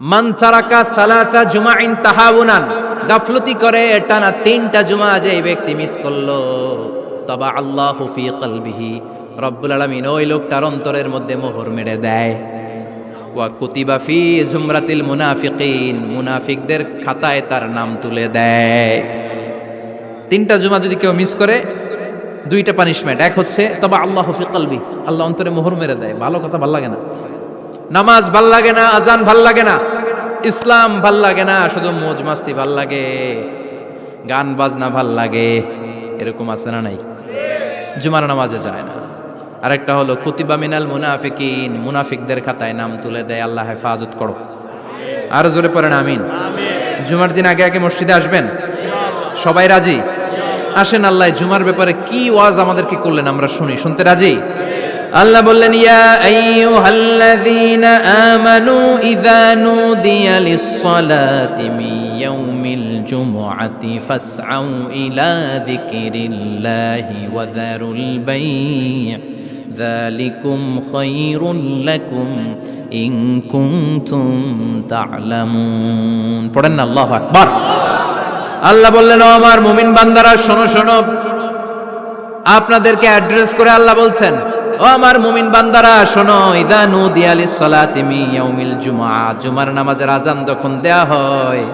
মান তারাকা সালাসা জুমাইন তাহাউনান, গাফলতি করে টানা 3টা জুমা যে ব্যক্তি মিস করলো, তবা আল্লাহু ফি কলবিহি, রব্বুল আলামিন ওই লোকটার অন্তরের মধ্যে মোহর মেরে দেয়। ওয়া কুতিবা ফি জুমরাতিল মুনাফিকিন, মুনাফিকদের খাতায় তার নাম তুলে দেয়। 3টা জুমা যদি কেউ মিস করে, 2টা পানিশমেন্ট। এক হচ্ছে তবা আল্লাহু ফি কলবি, আল্লাহ অন্তরে মোহর মেরে দেয়। ভালো কথা ভাল লাগে না, নামাজ ভাল লাগে না, আজান ভাল লাগে না, ইসলাম ভাল লাগে না, শুধু মৌজ মাস্তি ভাল লাগে, গান বাজনা ভাল লাগে, এরকম আছে না নাই? জুমার নামাজে যায় না। আরেকটা হলো কুতিবা মিনাল মুনাফিকিন, মুনাফিকদের খাতায় নাম তুলে দেয়। আল্লাহ হেফাজত করো। আরো জোরে পড়েন আমিন। জুমার দিন আগে আগে মসজিদে আসবেন, সবাই রাজি? আসেন, আল্লাহ জুমার ব্যাপারে কি ওয়াজ আমাদেরকে করলেন আমরা শুনি। শুনতে রাজি? আল্লাহ বললেন, ইয়া আইয়ুহাল্লাযীনা আমানু ইযা নুদিয়া লিস-সালাতি মিন ইয়াউমিল জুমআতি ফাসআউ ইলা যিকরিল্লাহি ওয়া যারুল বাই', যালিকুম খায়রুল লাকুম ইন কুনতুম তা'লামুন। পড়েন না আল্লাহু আকবার। আল্লাহ বললেন, ও আমার মুমিন বান্দারা শোনো শোনো। আপনাদেরকে অ্যাড্রেস করে আল্লাহ বলছেন, ও আমার মুমিন বান্দারা শোনো, ইযা নুদিয়া লিস-সালাতি মিন ইয়াউমিল জুমআ, জুমার নামাজের আযান যখন দেয়া হয়,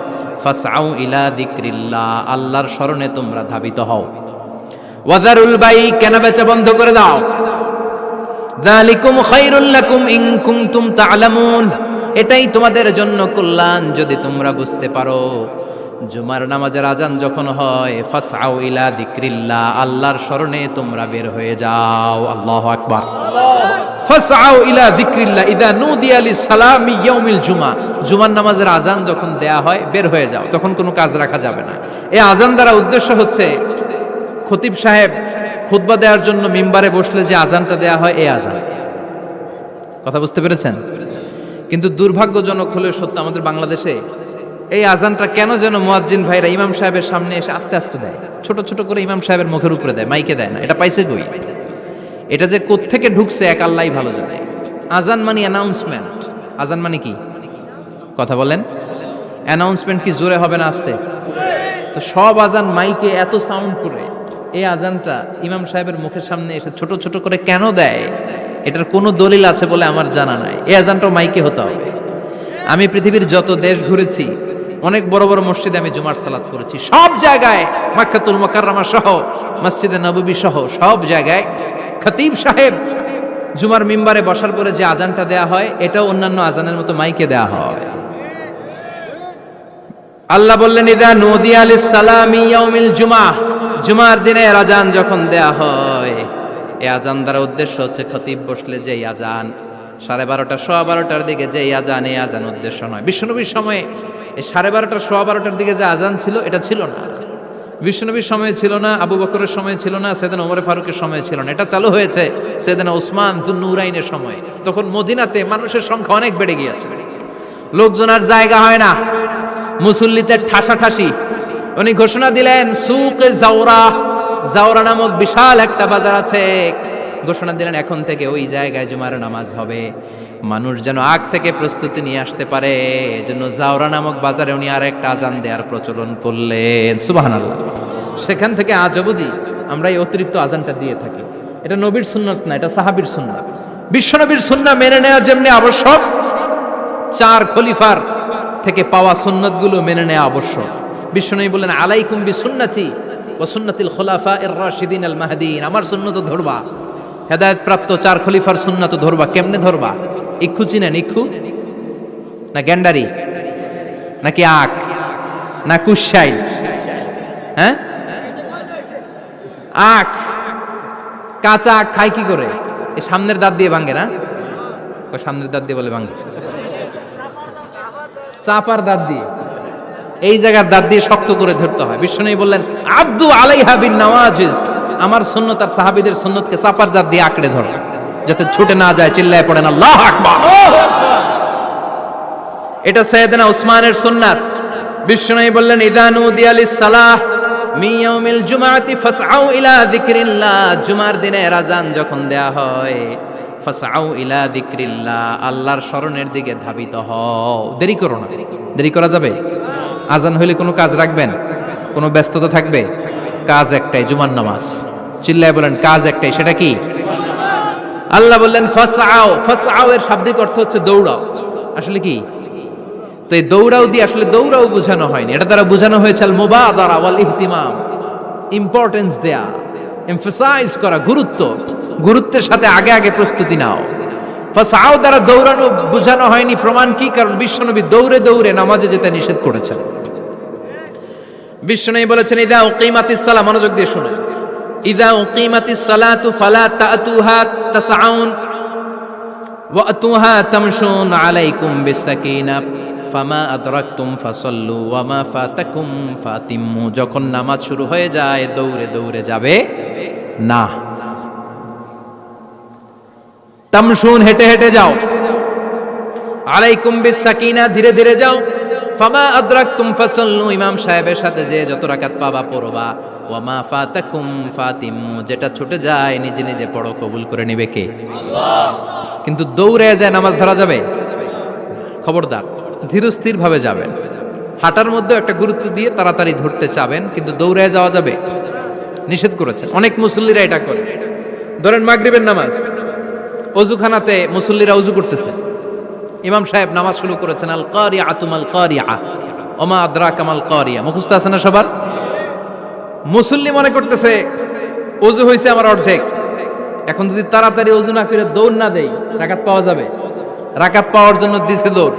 ফাসআউ ইলা যিকরিল্লাহ, আল্লাহর স্মরণে তোমরা ধাবিত হও। ওয়া যারুল বাই', কেনাবেচা বন্ধ করে দাও। যালিকুম খায়রুল লাকুম ইন কুনতুম তা'লামুন, এটাই তোমাদের জন্য কল্যাণ যদি তোমরা বুঝতে পারো। জুমার নামাজের আজান যখন হয়, ফাসআউ ইলা যিকরিল্লাহ, আল্লাহর স্মরণে তোমরা বের হয়ে যাও। আল্লাহু আকবার। ফাসআউ ইলা যিকরিল্লাহ ইযা নুদিয়া লিস-সালামি ইয়াউমিল জুমআ, জুমার নামাজের আজান যখন দেয়া হয় বের হয়ে যাও, তখন কোনো কাজ রাখা যাবে না। এই আজান দ্বারা উদ্দেশ্য হচ্ছে খতিব সাহেব খুতবা দেওয়ার জন্য মিম্বারে বসলে যে আজানটা দেয়া হয়, এই আজান। কথা বুঝতে পেরেছেন? কিন্তু দুর্ভাগ্যজনক হলেও সত্য, আমাদের বাংলাদেশে এই আজানটা কেন যেন মুয়াজ্জিন ভাইরা ইমাম সাহেবের সামনে এসে আস্তে আস্তে দেয়, ছোট ছোট করে ইমাম সাহেবের মুখের উপরে দেয়, মাইকে দেয় না। এটা পাইছে কই? এটা যে কোত্থেকে ঢুকছে এক আল্লাহই ভালো জানে। আজান মানে অ্যানাউন্সমেন্ট। আজান মানে কি? কথা বলেন। অ্যানাউন্সমেন্ট কি জোরে হবে না আস্তে? তো সব আজান মাইকে এত সাউন্ড করে, এই আজানটা ইমাম সাহেবের মুখের সামনে এসে ছোট ছোট করে কেন দেয়? এটার কোনো দলিল আছে বলে আমার জানা নাই। এই আজানটাও মাইকে হতে হবে। আমি পৃথিবীর যত দেশ ঘুরেছি, অনেক বড় বড় মসজিদে আমি জুমার সালাত করেছি, সব জায়গায় মক্কাতুল মুকাররমা সহ মসজিদে নববী সহ সব জায়গায় খতিব সাহেব জুমার মিম্বারে বসার পরে যে আজানটা দেয়া হয়, এটাও অন্যান্য আজানের মতো মাইকে দেয়া হয়। আল্লাহ বললেন, ইযা নুদিয়া লিস-সালামি ইয়াউমিল জুমআ, জুমার দিনে আজান যখন দেয়া হয়, এই আজান দ্বারা উদ্দেশ্য হচ্ছে খতিব বসলে যে আজান 12:30 12:15 দিকে যে আজান, এই আজান উদ্দেশ্য নয়। বিশ্বনবীর সময়ে এই 12:30 12:15 দিকে যে আজান ছিল, এটা ছিল না। বিশ্বনবীর সময়ে ছিল না, আবু বকরের সময়ে ছিল না, সাইয়েদনা ওমর ফারুকের সময়ে ছিল না। এটা চালু হয়েছে সাইয়েদনা উসমান যুন্নুরাইনের সময়ে। তখন মদিনাতে মানুষের সংখ্যা অনেক বেড়ে গিয়েছে, লোকজন আর জায়গা হয় না, মুসল্লিতে ঠাসাঠাসি। উনি ঘোষণা দিলেন, সুকে জাওরা, জাওরা নামক বিশাল একটা বাজার আছে, ঘোষণা দিলেন এখন থেকে ওই জায়গায় জুমার নামাজ হবে। মানুষ যেন আগ থেকে প্রস্তুতি নিয়ে আসতে পারে, এজন্য জাওরা নামক বাজারে উনি আর একটা আজান দেওয়ার প্রচলন করলেন। সুবহানাল্লাহ। সেখান থেকে আজ অবধি আমরা এই অতিরিক্ত আজানটা দিয়ে থাকি। এটা নবীর সুন্নাত না, এটা সাহাবীর সুন্নাত। বিশ্বনবীর সুন্নাহ মেনে নেওয়া যেমনি আবশ্যক, 4 খলিফার থেকে পাওয়া সুন্নাতগুলো মেনে নেওয়া আবশ্যক। বিশ্বনবী বললেন, আলাইকুম বিসুন্নতি ওয়া সুন্নাতিল খুলাফায়ে রাশিদিন আল মাহদিন, আমার সুন্নাত ধরবা। হেদায়েত প্রাপ্ত 4 খলিফার সুন্নাত ধরবা। কেমনে ধরবা? ইক্ষু চিনেন? ইক্ষু না গ্যান্ডারি নাকি আখ না কুশাইল? হ্যাঁ, আখ। কাঁচা আখ খায় কি করে? এই সামনের দাঁত দিয়ে ভাঙে না? সামনের দাঁত দিয়ে বলে ভাঙে, চাপার দাঁত দিয়ে, এই জায়গার দাঁত দিয়ে শক্ত করে ধরতে হয়। বিশ্বনবী বললেন, আব্দু আলাইহা বিন নওয়াজিজ, আমার সুন্নাত আর সাহাবীদের সুন্নাতকে চাপার দাঁত দিয়ে আঁকড়ে ধরো, যাতে ছুটে না যায়। চিল্লায় পড়েন আল্লাহু আকবার। এটা সাইয়েদনা উসমানের সুন্নাত। বিশ্বনবী বললেন, ইযা নুদিয়া লিস-সালাহ মিন ইয়াউমিল জুমআতি ফাসআউ ইলা যিকরিল্লাহ, জুমার দিনে আজান যখন দেয়া হয়, ফাসআউ ইলা যিকরিল্লাহ, আল্লাহর স্মরণের দিকে ধাবিত হও। দেরি করো না। দেরি করা যাবে? আজান হইলে কোনো কাজ রাখবেন? কোনো ব্যস্ততা থাকবে? কাজ একটাই, জুমার নামাজ। চিল্লায় বলেন কাজ একটাই, সেটা কি? আল্লাহ বললেন ফাসআউ। ফাসআউ এর শাব্দিক অর্থ হচ্ছে দৌড়াও। আসলে কি? তো এই দৌড়াও দিয়ে আসলে দৌড়াও বোঝানো হয়নি, এটা দ্বারা বোঝানো হয়েছে আল মুবাদারা ওয়াল ইহতিমাম, ইম্পর্টেন্স দেয়া, এমফাসাইজ করা, গুরুত্বের সাথে আগে আগে প্রস্তুতি নাও। ফাসআউ দ্বারা দৌড়ানো বোঝানো হয়নি। প্রমাণ কি? কারণ বিশ্বনবী দৌড়ে দৌড়ে নামাজে যেতে নিষেধ করেছেন। বিশ্বনবী বলেছেন ইযা উকিমাতিস সালাহ, মনোযোগ দিয়ে শুনুন, ইযা উকিমাতিস সালাতু ফালা তাতুহা তাসআউন ওয়া আতুহা তামশুন আলাইকুম বিসাকিনা ফামা আদরাকতুম ফাসাল্লু ওয়া মা ফাতাকুম ফাতিম্মু। যখন নামাজ শুরু হয়ে যায় দৌড়ে দৌড়ে যাবে না। তামশুন, হেঁটে হেঁটে যাও। আলাইকুম বিসাকিনা, ধীরে ধীরে যাও। ফামা আদরাকতুম ফাসাল্লু, ইমাম সাহেবের সাথে যে যত রাকাত পাবা পড়বা। ওয়া মা ফাতাকুম ফাতিম্মু, যেটা ছুটে যায় নিজে নিজে পড়ো, কবুল করে নেবে কে? আল্লাহ। কিন্তু দৌড়ে যায় নামাজ ধরা যাবে? খবরদার, ধীরস্থির ভাবে যাবেন। হাঁটার মধ্যে একটা গুরুত্ব দিয়ে তাড়াতাড়ি ধরতে চাবেন, কিন্তু দৌড়ে যাওয়া যাবে? নিষেধ করেছেন। অনেক মুসল্লিরা এটা করে। ধরেন মাগরিবের নামাজ, অজুখানাতে মুসল্লিরা অজু করতেছে, ইমাম সাহেব নামাজ শুরু করেছেন আল কারিআতু মাল কারিআ ওমা আদরাকা মাল কারিআ, মুখস্থ আছে না সবার? মুসল্লি মনে করতেছে অজু হয়েছে আমার অর্ধেক, এখন যদি তাড়াতাড়ি অজু না করে দৌড় না দেই রাকাত পাওয়া যাবে? রাকাত পাওয়ার জন্য দিছে দৌড়।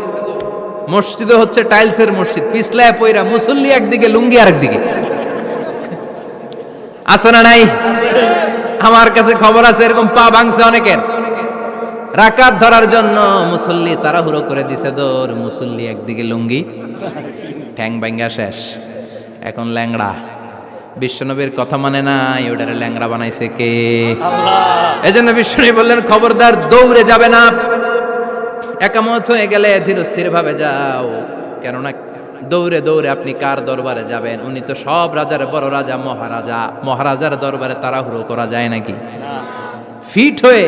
মসজিদে হচ্ছে টাইলসের মসজিদ, পিছলায় পয়রা মুসল্লি একদিকে, লুঙ্গি আরেকদিকে। আছে না নাই? আমার কাছে খবর আছে এরকম পা ভাঙছে অনেকের। রাকাত ধরার জন্য মুসল্লি তাড়াহুড়ো করে দিছে দৌড়, মুসল্লি একদিকে লুঙ্গি, ঠ্যাং ভাঙ্গা শেষ, এখন ল্যাংড়া। বিশ্বনবীর কথা মানে নাই, ওটারে ল্যাংড়া বানাইছে কে? আল্লাহ। এজন্য বিশ্বনবী বললেন খবরদার দৌড়ে যাবে না, একামত হয়ে গেলে ধীরস্থির ভাবে যাও। কেননা দৌড়ে দৌড়ে আপনি কার দরবারে যাবেন? উনি তো সব রাজার বড় রাজা, মহারাজা। মহারাজার দরবারে তাড়াহুড়ো করা যায় নাকি? ফিট হয়ে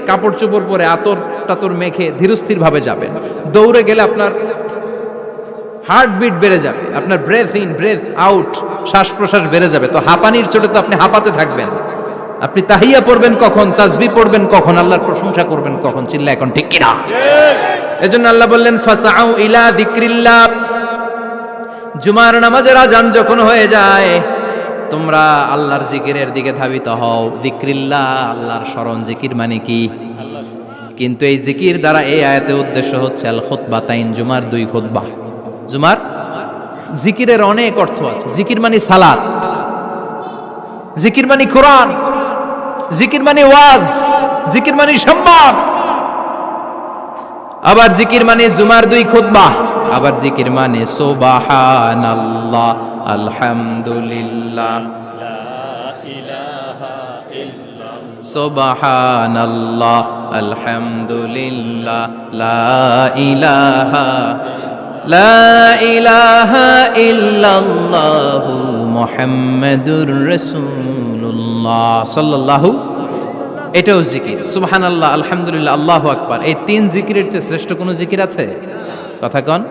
কাপড় চোপড় পরে আতর টাতর মেখে ধীরস্থির ভাবে যাবেন। দৌড়ে গেলে আপনার হার্টবিট বেড়ে যাবে, আপনার ব্রেথ ইন ব্রেথ আউট, শ্বাস প্রশ্বাস বেড়ে যাবে। তো হাঁপানির চোটে তো আপনি হাঁপাতে থাকবেন। আপনি তাহিয়া পড়বেন কখন, তাসবিহ পড়বেন কখন, আল্লাহর প্রশংসা করবেন কখন? চিল্লা এখন ঠিক কিনা? এজন্য আল্লাহ বললেন ফাসআউ ইলা যিকরিল্লাহ। জুমার নামাজের আজান যখন হয়ে যায় তোমরা আল্লাহর জিকিরের দিকে ধাবিত হও। যিকরিল্লাহ, আল্লাহর স্মরণ। জিকির মানে কি? কিন্তু এই জিকির দ্বারা এই আয়াতের উদ্দেশ্য হচ্ছে আল খুতবাতাইন, জুমার 2 খুতবা। জুমার জিকিরের অনেক অর্থ আছে। জিকির মানে সালাত, জিকির মানে কোরআন, জিকির মানে ওয়াজ, জিকির মানে সংবাদ। আবার জিকির মানে জুমার 2 খুতবা। আবার জিকির মানে সুবহানাল্লাহ, আলহামদুলিল্লাহ, সুবহানাল্লাহ, আলহামদুলিল্লাহ, লা ইলাহা ইল্লাল্লাহু মুহাম্মাদুর রাসূলুল্লাহ সাল্লাল্লাহু। এটাও জিকির। সুবহানাল্লাহ, আলহামদুলিল্লাহ, আল্লাহু আকবার। এই 3 জিকিরের চেয়ে শ্রেষ্ঠ কোনো জিকির আছে? কথা কন।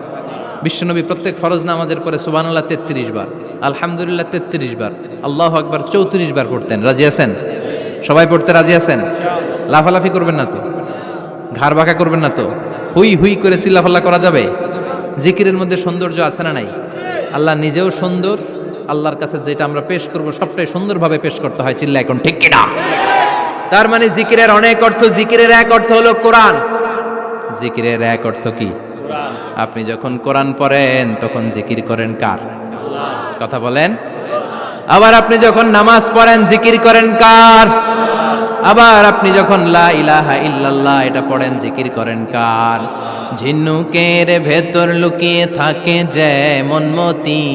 বিশ্বনবী প্রত্যেক ফরজ নামাজের পরে সুবহানাল্লাহ 33 বার, আলহামদুলিল্লাহ 33 বার, আল্লাহু আকবার 34 বার পড়তেন। রাজি আছেন? সবাই পড়তে রাজি আছেন? লাফালাফি করবেন না তো? ঘাড় বাঁকা করবেন না তো? হুই হুই করে চিল্লাফাল্লা করা যাবে? জিকিরের মধ্যে সৌন্দর্য আছে না নাই? আল্লাহ নিজেও সুন্দর। আল্লাহর কাছে যেটা আমরা পেশ করব সবটাই সুন্দরভাবে পেশ করতে হয়। চিল্লা এখন ঠিক কিনা? তার মানে জিকিরের অনেক অর্থ। জিকিরের এক অর্থ হলো কোরআন। জিকিরের এক অর্থ কি? কোরআন। আপনি যখন কোরআন পড়েন তখন জিকির করেন কার? আল্লাহ। কথা বলেন। আবার আপনি যখন নামাজ পড়েন জিকির করেন কার? আবার আপনি যখন লা ইলাহা ইল্লাল্লাহ এটা পড়েন জিকির করেন কার? ঝিনুকের ভেতর লুকিয়ে থাকে যেমন মতি,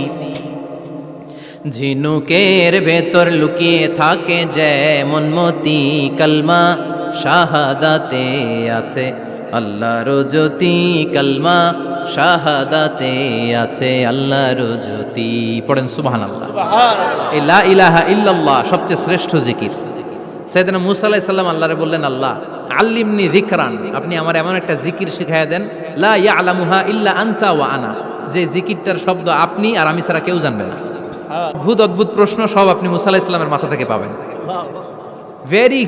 ঝিনুকের ভেতর লুকিয়ে থাকে যেমন মতি, কালমা শাহাদাতে আছে আল্লাহর জ্যোতি, কালমা শাহাদাতে আছে আল্লাহর জ্যোতি। পড়েন সুবহানাল্লাহ। এই লা ইলাহা ইল্লাল্লাহ সবচেয়ে শ্রেষ্ঠ জিকির। সাইয়েদনা মূসা আলাইহিস সালাম আল্লাহরে বললেন, আল্লাহ আল্লিমনি যিকরান, আপনি আমার এমন একটা জিকির শিখাইয়া দেন, লা ইয়ালামুহা ইল্লা আনতা ওয়া আনা, যে জিকিরটার শব্দ আপনি আর আমি ছাড়া কেউ জানবে না। অদ্ভুত অদ্ভুত প্রশ্ন সব আপনি মূসা আলাইহিস সালামের মাথা থেকে পাবেন। ভেরি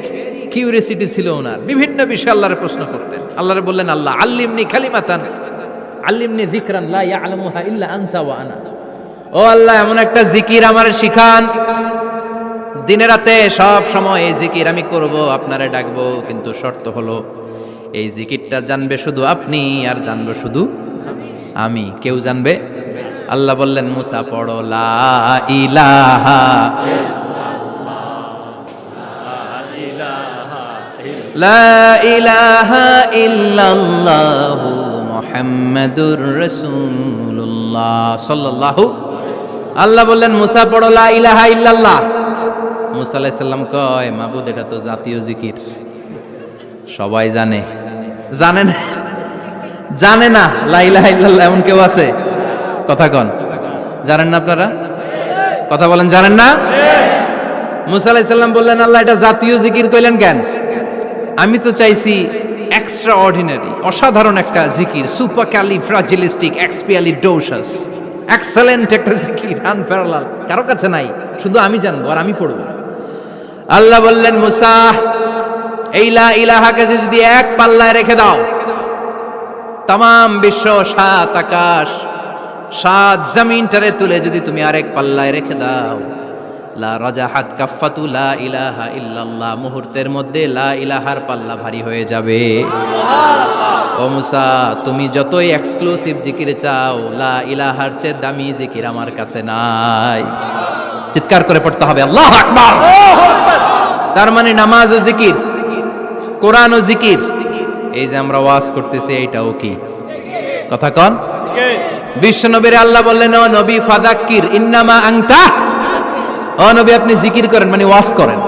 কিউরিয়াসিটি ছিল ওনার, বিভিন্ন বিষয়ে আল্লাহরে প্রশ্ন করতেন। আল্লাহরে বললেন, আল্লাহ আল্লিমনি কালিমাতান আল্লিমনি যিকরান লা ইয়ালামুহা ইল্লা আনতা ওয়া আনা, ও আল্লাহ এমন একটা জিকির আমারে শিখান, দিনে রাতে সব সময় এই জিকির আমি করব, আপনারে ডাকবো, কিন্তু শর্ত হলো এই জিকিরটা জানবে শুধু আপনি আর জানবো শুধু আমি, কেউ জানবে। আল্লাহ বললেন, মুসা পড়ো লা ইলাহা লা ইলাহা ইল্লাল্লাহু মুহাম্মাদুর রাসূলুল্লাহ সাল্লাল্লাহু। আল্লাহ বললেন, মুসা পড়ো লা ইলাহা ইল্লাল্লাহ। মুসা আলাইহিস সালাম কয়, মাবুদ এটা তো জাতীয় জিকির, সবাই জানে। জানে না, জানে না লা ইলাহা ইল্লাল্লাহ এমন কেউ আছে? কথা কন, জানেন না আপনারা? কথা বলেন, জানেন না? মুসা আলাইহিস সালাম বললেন, আল্লাহ এটা জাতীয় জিকির কইলেন কেন? আমি তো চাইছি এক্সট্রা অর্ডিনারি, অসাধারণ একটা জিকির, সুপারক্যালিফ্রাজিলিস্টিক এক্সপিয়ালিডোসাস, এক্সেলেন্ট একটা জিকির, আনপ্যারালাল, কারো কাছে নাই, শুধু আমি জানবো আর আমি পড়বো। আল্লাহ বললেন, মুসা এই লা ইলাহাকে যদি এক পাল্লায় রেখে দাও, তামাম বিশ্ব, সাত আকাশ, সাত জমিনটারে তুলে যদি তুমি আরেক পাল্লায় রেখে দাও, লা রাজাহাত কাফাতু লা ইলাহা ইল্লাল্লাহ, মুহূর্তের মধ্যে লা ইলাহার পাল্লা ভারী হয়ে যাবে। ও মুসা, তুমি যতই এক্সক্লুসিভ জিকির চাও, লা ইলাহার চেয়ে দামি জিকির আমার কাছে নাই। চিৎকার করে পড়তে হবে আল্লাহু আকবার। তার মানে নামাজ ও জিকির, কোরআন ও জিকির, এই যে আমরা ওয়াজ করতেছি এইটাও কি? কথা কন। বিশ্ব নবীর আল্লাহ বললেন, ও নবী ফাযাক্কির ইন্নামা আনতা, ও নবী আপনি জিকির করেন মানে ওয়াজ করেন।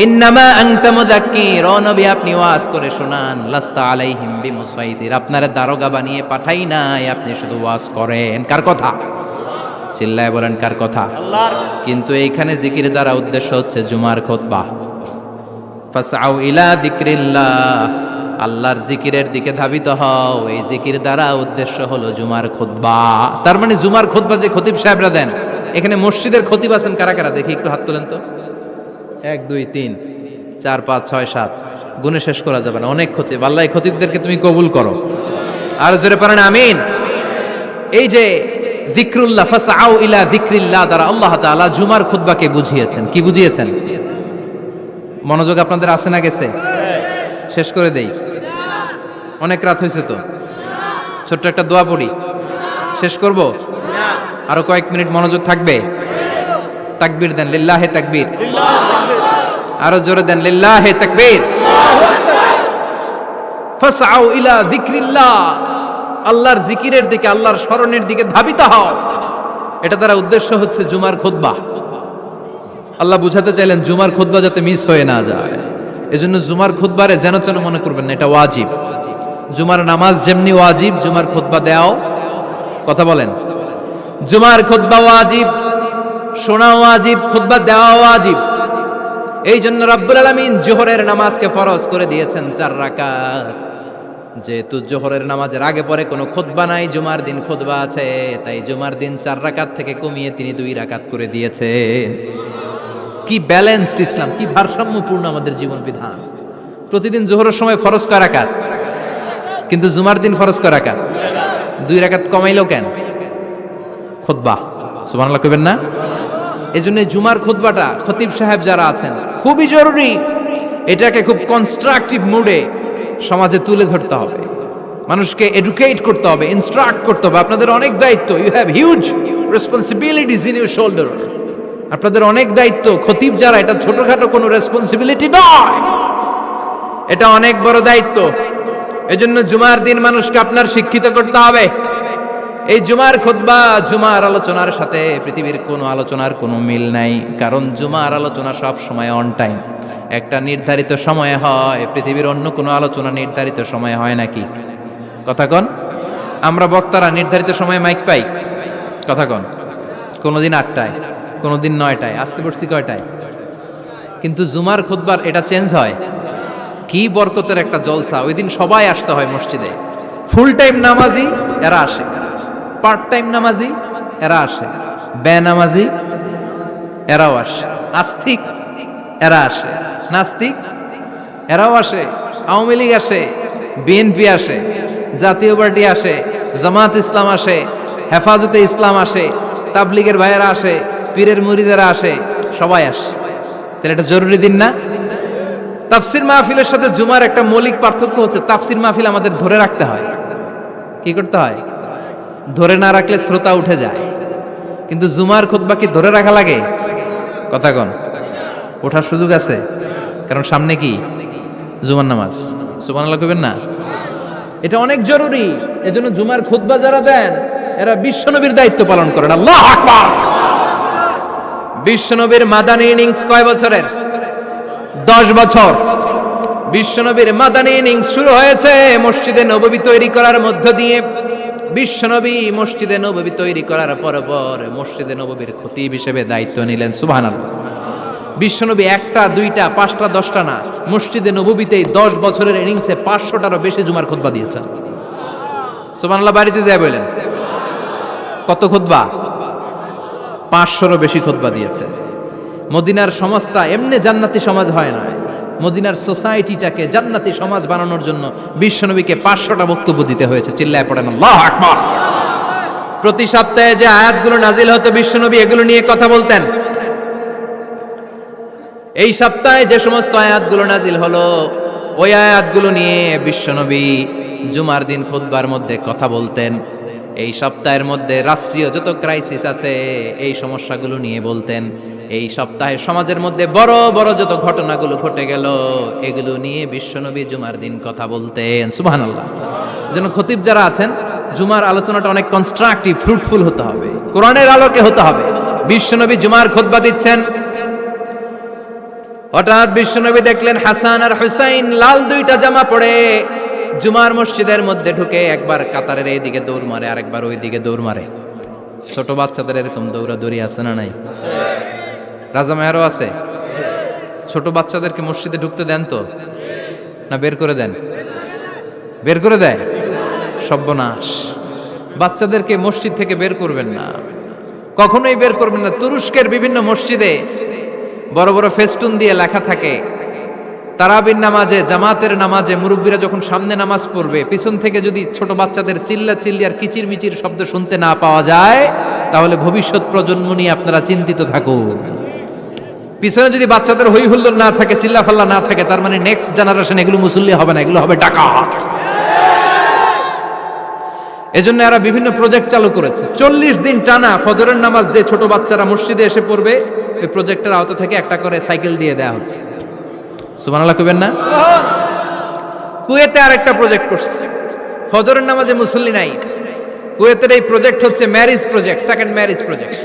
ইন্নামা আনতা মুযাক্কির, ও নবী আপনি ওয়াজ করে শোনান। লাস্তা আলাইহিম বিমুসাইতির, আপনারা দারোগা বানিয়ে পাঠাই নাই, আপনি শুধু ওয়াজ করেন। কার কথা? চিল্লায় বলেন কার কথা? আল্লাহর। কিন্তু এইখানে জিকির দ্বারা উদ্দেশ্য হচ্ছে জুমার খুতবা। ফাসআউ ইলা যিকরিল্লাহ, আল্লাহর জিকিরের দিকে ধাবিত হও, এই জিকির দ্বারা উদ্দেশ্য হলো জুমার খুতবা। তার মানে জুমার খুতবা যে খতিব সাহেবরা দেন, এখানে মসজিদের খতিব আছেন কারা কারা? দেখি একটু হাত তোলেন তো। 1 2 3 4 5 6 7, গুণে শেষ করা যাবে না, অনেক খতিব। আল্লাহ এই খতিবদেরকে তুমি কবুল করো। আর জোরে পড়েন আমিন। এই যে যিকরুল্লাহ, ফাসআউ ইলা যিকরিল্লাহ দ্বারা আল্লাহ তাআলা জুমার খুতবাকে বুঝিয়েছেন। কি বুঝিয়েছেন? মনোযোগ আপনাদের আছে না গেছে? শেষ করে দেই, অনেক রাত হয়েছে তো। ছোট্ট একটা দোয়া পড়ি, শেষ করব। আরো কয়েক মিনিট মনোযোগ থাকবে। তাকবীর দেন, লিল্লাহে তাকবীর। আরো জোরে দেন, লিল্লাহে তাকবীর। ফাসআউ ইলা যিকরিল্লাহ, আল্লাহর জিকিরের দিকে, আল্লাহর স্মরণের দিকে ধাবিত হও। এটা দ্বারা উদ্দেশ্য হচ্ছে জুমার খুতবা। আল্লাহ বুঝাতে চাইলেন জুমার খুতবা যাতে মিস হয়ে না যায়, এজন্য জুমার খুতবারে যেন তেন মনে করবেন না, এটা ওয়াজিব। জুমার নামাজ যেমনি ওয়াজিব, জুমার খুতবা দেওয়াও, কথা বলেন, জুমার খুতবা ওয়াজিব, শোনা ওয়াজিব, খুতবা দেওয়া ওয়াজিব। এই জন্য রব্বুল আলামিন জোহরের নামাজকে ফরজ করে দিয়েছেন 4 রাকাত। যেহেতু জোহরের নামাজের আগে পরে কোনো খুতবা নাই, জুমার দিন খুতবা আছে, তাই জুমার দিন 4 রাকাত থেকে কমিয়ে তিনি 2 রাকাত করে দিয়েছেন। কি ব্যালেন্সড ইসলাম, কি ভারসাম্যপূর্ণ আমাদের জীবন বিধান। প্রতিদিন জোহরের সময় ফরজ কয় রাকাত, কিন্তু জুমার দিন ফরজ কয় রাকাত? 2 রাকাত কমাইলো কেন? খুতবা, সুবহানাল্লাহ কইবেন না? এজন্য জুমার খুতবাটা খতিব সাহেব যারা আছেন খুবই জরুরি। এটাকে খুব কনস্ট্রাকটিভ মুডে সমাজে তুলে ধরতে হবে, মানুষকে এডুকেট করতে হবে, ইনস্ট্রাক্ট করতে হবে। আপনাদের অনেক দায়িত্ব, you have huge responsibilities in your shoulder. আপনাদের অনেক দায়িত্ব। খতিব যারা, এটা ছোটখাটো কোনো রেসপন্সিবিলিটি নয়, এটা অনেক বড় দায়িত্ব। এজন্য জুমার দিন মানুষকে আপনার শিক্ষিত করতে হবে। এই জুমার খুতবা, জুমার আলোচনার সাথে পৃথিবীর কোনো আলোচনার কোনো মিল নাই, কারণ জুমার আলোচনা সব সময় অন টাইম, একটা নির্ধারিত সময়ে হয়। পৃথিবীর অন্য কোনো আলোচনা নির্ধারিত সময়ে হয় নাকি? কথা কন। আমরা বক্তারা নির্ধারিত সময়ে মাইক পাই, কথা কন। কোনোদিন 8টায়, কোনোদিন 9টায়, আজকে বসছি কয়টায়? কিন্তু জুমার খুতবার এটা চেঞ্জ হয়। কি বরকতের একটা জলসা! ওই দিন সবাই আসতে হয় মসজিদে। ফুল টাইম নামাজি এরা আসে, পার্ট টাইম নামাজি এরা আসে, বেনামাজি এরাও আসে, আস্তিক এরা আসে, নাস্তিক এরাও আসে, আওয়ামী লীগ আসে, বিএনপি আসে, জাতীয় পার্টি আসে, জামাত ইসলাম আসে, হেফাজতে ইসলাম আসে, তাবলিগের ভাইয়েরা আসে, পীরের মুরিদেরা আসে, সবাই আসে। তাহলে এটা জরুরি দিন না? তাফসির মাহফিলের সাথে জুমার একটা মৌলিক পার্থক্য হচ্ছে, তাফসির মাহফিল আমাদের ধরে রাখতে হয়। কি করতে হয়? ধরে না রাখলে শ্রোতা উঠে যায়। কিন্তু জুমার খুতবা কি ধরে রাখা লাগে? কথা কন, ওঠার সুযোগ আছে, কারণ সামনে কি জুমার নামাজ। সুবহানাল্লাহ কইবেন না? এটা অনেক জরুরি। এজন্য জুমার খুতবা যারা দেন এরা বিশ্বনবীর দায়িত্ব পালন করেন। আল্লাহু আকবার। বিশ্বনবীর মাদানী ইনিংস কয় বছরের? 10 বছর। বিশ্বনবীর মাদানী ইনিংস শুরু হয়েছে মসজিদে নববী তৈরি করার মধ্য দিয়ে। বিশ্বনবী মসজিদে নববী তৈরি করার পর মসজিদে নববীর খতিব হিসেবে দায়িত্ব নিলেন। সুবহানাল্লাহ। বিশ্বনবী একটা, দুইটা, পাঁচটা, 10টা না, মসজিদে নববীতেই 10 বছরের ইনিংসে 500টারও বেশি জুমার খুতবা দিয়েছেন। সুবহানাল্লাহ। বাড়িতে যায় বলেন কত খুতবা? 500রও বেশি খুতবা দিয়েছে। মদিনার সমাজটা এমনি জান্নাতি সমাজ হয় না। মদিনার সোসাইটিটাকে জান্নাতি সমাজ বানানোর জন্য বিশ্বনবীকে 500টা বক্তব্য দিতে হয়েছে। চিল্লায় পড়েন আল্লাহু আকবার। প্রতি সপ্তাহে যে আয়াতগুলো নাজিল হতো বিশ্বনবী এগুলো নিয়ে কথা বলতেন। এই সপ্তাহে যে সমস্ত আয়াতগুলো নাজিল হলো ওই আয়াতগুলো নিয়ে বিশ্বনবী জুমার দিন খুতবার মধ্যে কথা বলতেন। এই সপ্তাহের মধ্যে রাষ্ট্রীয় যত ক্রাইসিস আছে এই সমস্যাগুলো নিয়ে বলতেন। এই সপ্তাহে সমাজের মধ্যে বড় বড় যত ঘটনাগুলো ঘটে গেল এগুলো নিয়ে বিশ্বনবী জুমার দিন কথা বলতেন। সুবহানাল্লাহ। যেন খতিব যারা আছেন জুমার আলোচনাটা অনেক কনস্ট্রাকটিভ, ফ্রুটফুল হতে হবে, কোরআনের আলোকে হতে হবে। বিশ্বনবী জুমার খুতবা দিচ্ছেন, হঠাৎ বিশ্বনবী দেখলেন হাসান আর হুসাইন লাল 2টা জামা পরে জুমার মসজিদের মধ্যে ঢুকে একবার কাতারের এইদিকে দৌড় মারে, আরেকবার ওই দিকে দৌড় মারে। ছোট বাচ্চাদের এরকম দৌড়াদৌড়ি আছে না নাই? রাজা মেয়ারও আছে। ছোট বাচ্চাদেরকে মসজিদে ঢুকতে দেন তো না বের করে দেন? বের করে দেয়। সর্বনাশ। বাচ্চাদেরকে মসজিদ থেকে বের করবেন না, কখনোই বের করবেন না। তুরস্কের বিভিন্ন মসজিদে বড় বড় ফেস্টুন দিয়ে লেখা থাকে তারাবির নামাজে, জামাতের নামাজে মুরব্বীরা যখন সামনে নামাজ পড়বে পিছন থেকে যদি ছোট বাচ্চাদের চিল্লা চিল্লি আর কিচির মিচির শব্দ শুনতে না পাওয়া যায় তাহলে ভবিষ্যৎ প্রজন্ম নিয়ে আপনারা চিন্তিত থাকুন। পিছনে যদি বাচ্চাদের হই হুল্লোড় না থাকে, চিল্লা ফাল্লা না থাকে, তার মানে নেক্সট জেনারেশন এগুলো মুসল্লি হবে না, এগুলো হবে ডাকাত। এজন্য এরা বিভিন্ন প্রজেক্ট চালু করেছে। 40 দিন টানা ফজরের নামাজ যে ছোট বাচ্চারা মসজিদে এসে পড়বে ওই প্রজেক্টের আওতা থেকে একটা করে সাইকেল দিয়ে দেওয়া হচ্ছে। সুবহানাল্লাহ কইবেন না? কুয়েতে আরেকটা প্রজেক্ট করছে, ফজরের নামাজে মুসল্লি নাই। কুয়েতের এই প্রজেক্ট হচ্ছে marriage project, second marriage project,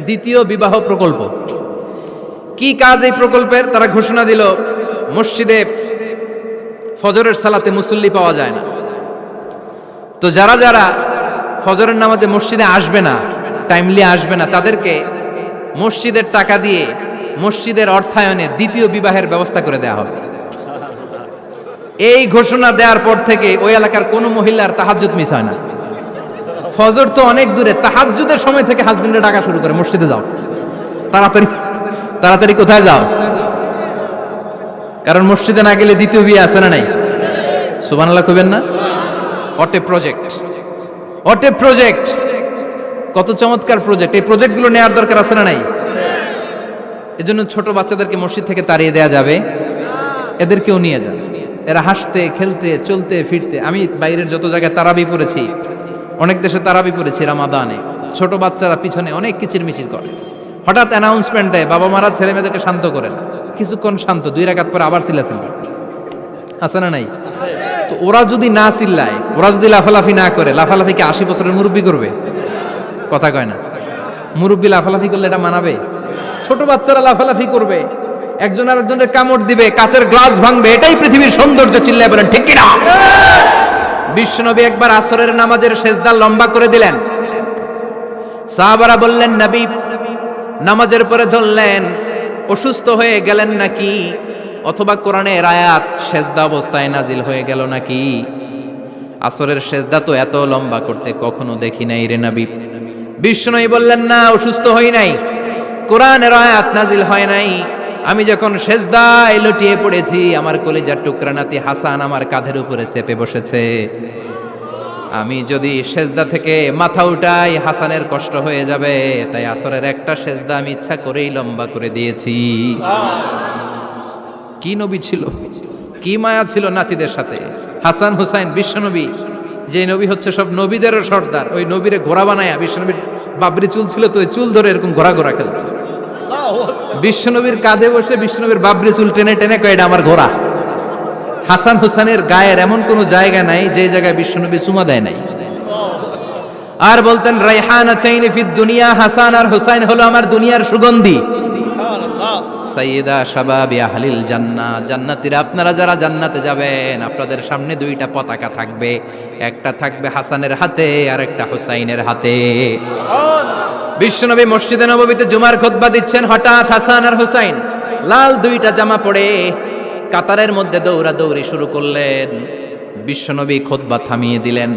দ্বিতীয় বিবাহ প্রকল্প। কি কাজ এই প্রকল্পের? তারা ঘোষণা দিল মসজিদে ফজরের সালাতে মুসল্লি পাওয়া যায় না, তো যারা যারা ফজরের নামাজে মসজিদে আসবে না, টাইমলি আসবে না, তাদেরকে মসজিদের টাকা দিয়ে মসজিদের অর্থায়নে দ্বিতীয় বিবাহের ব্যবস্থা করে দেওয়া হবে। এই ঘোষণা দেওয়ার পর থেকে ওই এলাকার কোন মহিলার তাহাজ্জুদ মিস হয় না। ফজর তো অনেক দূরে, তাহাজ্জুদের সময় থেকে হাজবেন্ডে ডাকা শুরু করে মসজিদে যাও, তাড়াতাড়ি তাড়াতাড়ি কোথায় যাও, কারণ মসজিদে না গেলে দ্বিতীয় বিয়ে আছে না নাই? সুবহানাল্লাহ কইবেন না? What a project, what a project, কত চমৎকার প্রজেক্ট। এই প্রজেক্টগুলো নেওয়ার দরকার আছে না নাই? এজন্য ছোট বাচ্চাদেরকে মসজিদ থেকে তাড়িয়ে দেওয়া যাবে, এদেরকেও নিয়ে যান। এরা হাসতে খেলতে চলতে ফিরতে, আমি বাইরের যত জায়গায় তারাবি পড়েছি, অনেক দেশে তারাবি পড়েছি রামাদানে, ছোট বাচ্চারা পিছনে অনেক কিচির মিচির করে, হঠাৎ অ্যানাউন্সমেন্ট দেয় বাবা মারা ছেলে মেয়েদেরকে শান্ত করেন, কিছুক্ষণ শান্ত, 2 রাকাত পরে আবার চিল্লাচিল্লি আছে না নাই? তো ওরা যদি না চিল্লায়, ওরা যদি লাফালাফি না করে, লাফালাফিকে 80 বছরের মুরব্বী করবে? কথা কয় না। মুরব্বী লাফালাফি করলে এটা মানাবে? ছোট বাচ্চারা লাফালাফি করবে, একজন আরেকজনের কামড় দিবে, কাচের গ্লাস ভাঙবে, এটাই পৃথিবীর সৌন্দর্য। চিল্লায় বলেন ঠিক কিনা? বিশ্বনবী একবার আসরের নামাজের সেজদা লম্বা করে দিলেন, সাহাবারা বললেন নবী, নামাজের পরে ধরলেন অসুস্থ হয়ে গেলেন নাকি, অথবা কোরআনের আয়াত সেজদা অবস্থায় নাজিল হয়ে গেল নাকি? আসরের সেজদা তো এত লম্বা করতে কখনো দেখি নাই রে নবী। বিষ্ণুই বললেন, না, অসুস্থ হই নাই, কোরআনের আয়াত নাজিল হয় নাই। আমি যখন সেজদায় লুটিয়ে পড়েছি, আমার কলিজার টুকরা নাতি হাসান আমার কাঁধের উপরে চেপে বসেছে। আমি যদি সেজদা থেকে মাথা উঠাই হাসানের কষ্ট হয়ে যাবে, তাই আসরের একটা সেজদা আমি ইচ্ছা করেই লম্বা করে দিয়েছি। কি নবী ছিল, কি মায়া ছিল নাতিদের সাথে। হাসান হুসাইন বিশ্বনবী, যে নবী হচ্ছে সব নবীদেরও সর্দার, ওই নবীরে ঘোড়া বানায়া, বিশ্বনবীর বাবরি চুল ছিল তো, ওই চুল ধরে এরকম ঘোড়া ঘোড়া খেলত। বিশ্বনবীর কাঁধে বসে বিশ্বনবীর বাবরি চুল টেনে টেনে কয়, এটা আমার ঘোড়া। হাসান হুসাইনের গায়ের এমন কোন জায়গা নাই যে জায়গায় বিশ্বনবী চুমা দেয় নাই। আর বলতেন, রাইহানা চাইনি ফিদ দুনিয়া, হাসান আর হুসাইন হলো আমার দুনিয়ার সুগন্ধি। সাইয়্যিদা শাবাবি আহলিল জান্নাহ, জান্নাতীরা আপনারা যারা জান্নাতে যাবেন, আপনাদের সামনে দুইটা পতাকা থাকবে, একটা থাকবে হাসানের হাতে আর একটা হুসাইনের হাতে। বিশ্বনবী মসজিদে নববীতে জুমার খুতবা দিচ্ছেন, হঠাৎ হাসান আর হুসাইন লাল দুইটা জামা পরে কাতারের মধ্যে দৌড়াদৌড়ি শুরু করলেন। বিশ্বনবী খুতবা থামিয়ে দিলেন,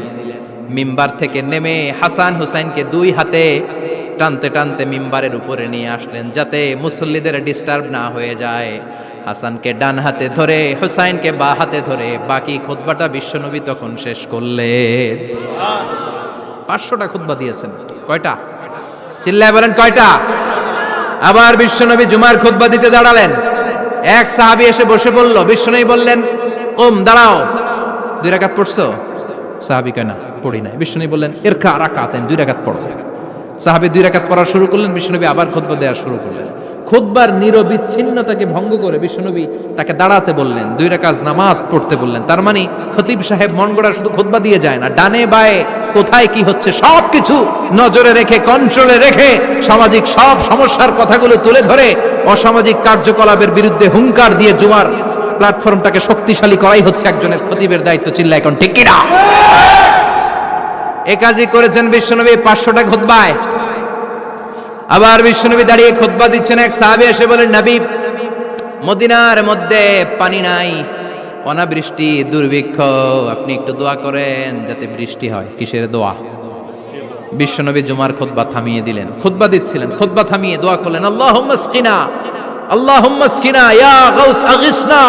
মিম্বার থেকে নেমে হাসান হুসাইনকে দুই হাতে টানতে টানতে মিম্বারের উপরে নিয়ে আসলেন, যাতে মুসল্লিদের ডিস্টার্ব না হয়ে যায়। হাসানকে ডান হাতে ধরে, হুসাইনকে বা হাতে ধরে বাকি খুতবাটা বিশ্বনবী তখন শেষ করলেন। 500টা খুতবা দিয়েছেন। কয়টা? চিল্লায় বলেন কয়টা? আবার বিশ্বনবী জুমার খুতবা দিতে দাঁড়ালেন। এক সাহাবী এসে বসে বলল, বিশ্বনবী বললেন, কম, দাঁড়াও। 2 রাকাত পড়ছো? সাহাবী কয়, না, পড়ি নাই। বিশ্বনবী বললেন, ইরকা রাকাতাইন, 2 রাকাত পড়ো। সাহাবী 2 রাকাত পড়া শুরু করলেন, বিশ্বনবী আবার খুতবা দেওয়া শুরু করলেন। খুতবার নিরবিচ্ছিন্নতাকে ভঙ্গ করে বিশ্বনবী তাকে দাঁড়াতে বললেন, 2 রাকাত নামাজ পড়তে বললেন। তার মানে খতিব সাহেব মন গড়া শুধু খুতবা দিয়ে যায় না, ডানে বায়ে কোথায় কি হচ্ছে সবকিছু নজরে রেখে, কন্ট্রোলে রেখে, সামাজিক সব সমস্যার কথাগুলো তুলে ধরে অসামাজিক কার্যকলাপের বিরুদ্ধে হুঙ্কার দিয়ে জুমার প্ল্যাটফর্মটাকে শক্তিশালী করাই হচ্ছে একজনের খতিবের দায়িত্ব। চিল্লায় এখন ঠিক কিনা? এ কাজই করেছেন বিশ্বনবী 500টা খুতবায়। আবার বিশ্বনবী দাঁড়িয়ে খুতবা দিচ্ছেন, এক সাহাবী এসে বলেন, নবী, মদিনার মধ্যে পানি নাই, অনাবৃষ্টি, দুর্ভিক্ষ, আপনি একটু দোয়া করেন যাতে বৃষ্টি হয়। কিসের দোয়া? বিশ্বনবী জুমার খুতবা থামিয়ে দিলেন, খুতবা দিচ্ছিলেন, খুতবা থামিয়ে দোয়া করলেন, আল্লাহুম্মা স্কিনা, আল্লাহুম্মা স্কিনা ইয়া গাউস আগিসনা,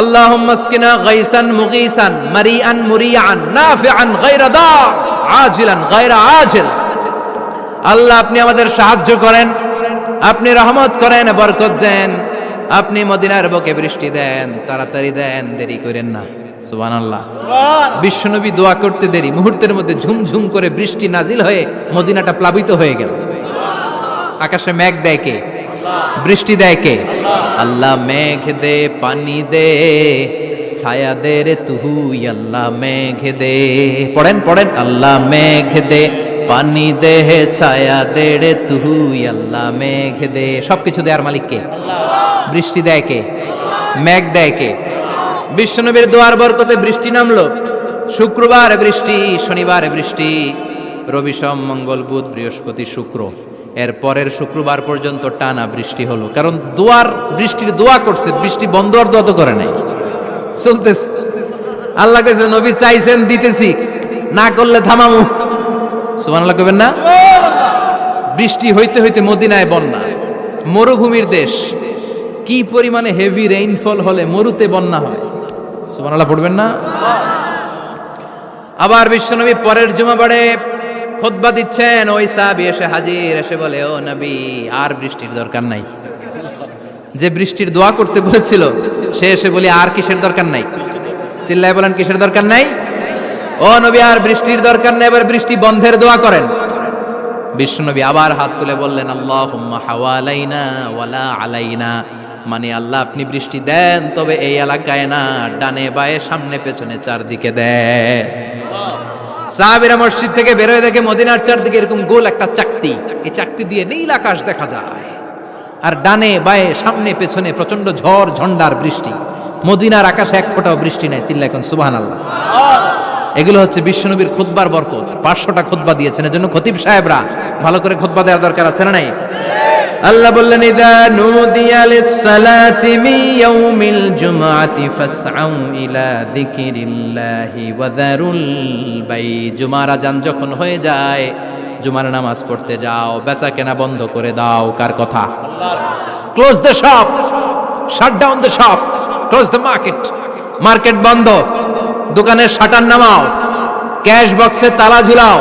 আল্লাহুম্মা স্কিনা গাইসান মুগীসান মারিআন মুরিআন নাফিআন গায়রা দার আজিলান গায়রা আজিল। আল্লাহ, আপনি আমাদের সাহায্য করেন, আপনি রহমত করেন, বরকত দেন, আপনি মদিনার বুকে বৃষ্টি দেন, তাড়াতাড়ি দেন, দেরি করেন না। সুবহানাল্লাহ। বিশ্বনবী দোয়া করতে দেরি, মুহূর্তের মধ্যে ঝুমঝুম করে বৃষ্টি নাজিল হয়ে মদিনাটা প্লাবিত হয়ে গেল। আকাশে মেঘ দেয় কে? বৃষ্টি দেয় কে? আল্লাহ। মেঘ দে, পানি দে, ছায়া দে রে তুই, আল্লাহ মেঘ দে। পড়েন পড়েন, আল্লাহ মেঘ দে, পানি দে, ছায়া দে রে তুই, আল্লাহ মেঘ দে। সবকিছু দেয়ার মালিক কে? বৃষ্টি দেয় কে? মেঘ দেয় কে? বিশ্বনবীর দোয়ার বরকতে বৃষ্টি নামলো। শুক্রবার বৃষ্টি, শনিবার বৃষ্টি, রবি সোম মঙ্গল বুধ বৃহস্পতি শুক্র, এর পরের শুক্রবার পর্যন্ত টানা বৃষ্টি হলো। কারণ দোয়ার, বৃষ্টির দোয়া করছে, বৃষ্টি বন্ধ আর দোয়া তো করে নাই, চলতেছে। আল্লাহ কাছে নবী চাইছেন, দিতেছি, না করলে থামামু। সুবহানাল্লাহ কইবেন না? বৃষ্টি হইতে হইতে মদিনায় বন্যা, মরুভূমির দেশ, কি পরিমাণে হেভি রেইনফল হলে মরুতে বন্যা হয়। সুবহানাল্লাহ পড়বেন না? আবার বিশ্বনবী পরের জুমাবারে খুতবা দিচ্ছেন, ওই সাহাবী এসে হাজির, এসে বলে, ও নবী, আর বৃষ্টির দরকার নাই। যে বৃষ্টির দোয়া করতে বলেছিল সে এসে বলে, আর কিসের দরকার নাই? চিল্লায় বলেন, কিসের দরকার নাই? ও নবী, আর বৃষ্টির দরকার নেই, এবার বৃষ্টি বন্ধের দোয়া করেন। বিশ্বনবী আবার হাত তুলে বললেন, আল্লাহুম্মা হাওয়ালাইনা ওয়ালা আলাইনা, মানে আল্লাহ, আপনি বৃষ্টি দেন, তবে এই এলাকায় না, ডানে বায়ে সামনে পেছনে চারদিকে দেন। সাহাবীরা মসজিদ থেকে বের হয়ে দেখে মদিনার চারদিকে এরকম গোল একটা চাকতি, এই চাকতি দিয়ে নীল আকাশ দেখা যায়, আর ডানে বায়ে সামনে পেছনে প্রচন্ড ঝড় ঝন্ডার বৃষ্টি। মদিনার আকাশে এক ফোঁটাও বৃষ্টি নেই। চিল্লা এখন সুবহানাল্লাহ। এগুলো হচ্ছে বিশ্বনবীর খুতবার বরকত। 500টা খুতবা দিয়েছেন, এজন্য খতিব সাহেবরা ভালো করে খুতবা দেওয়ার দরকার আছে না নাই? আল্লাহ বললেন ইদা নুদিয়া লিস-সালাতি মিন ইয়াউমিল জুমআতি ফাসআউ ইলা যিকিরিল্লাহি ওয়া যারুল বাই। জুমার আযান যখন হয়ে যায় জুমার নামাজ পড়তে যাও, বেচা কেনা বন্ধ করে দাও। কার কথা? আল্লাহর। Close the shop, shut down the shop, close the market. Market বন্ধ, দোকানের শাটার নামাও, ক্যাশ বক্সে তালা ঝুলাও।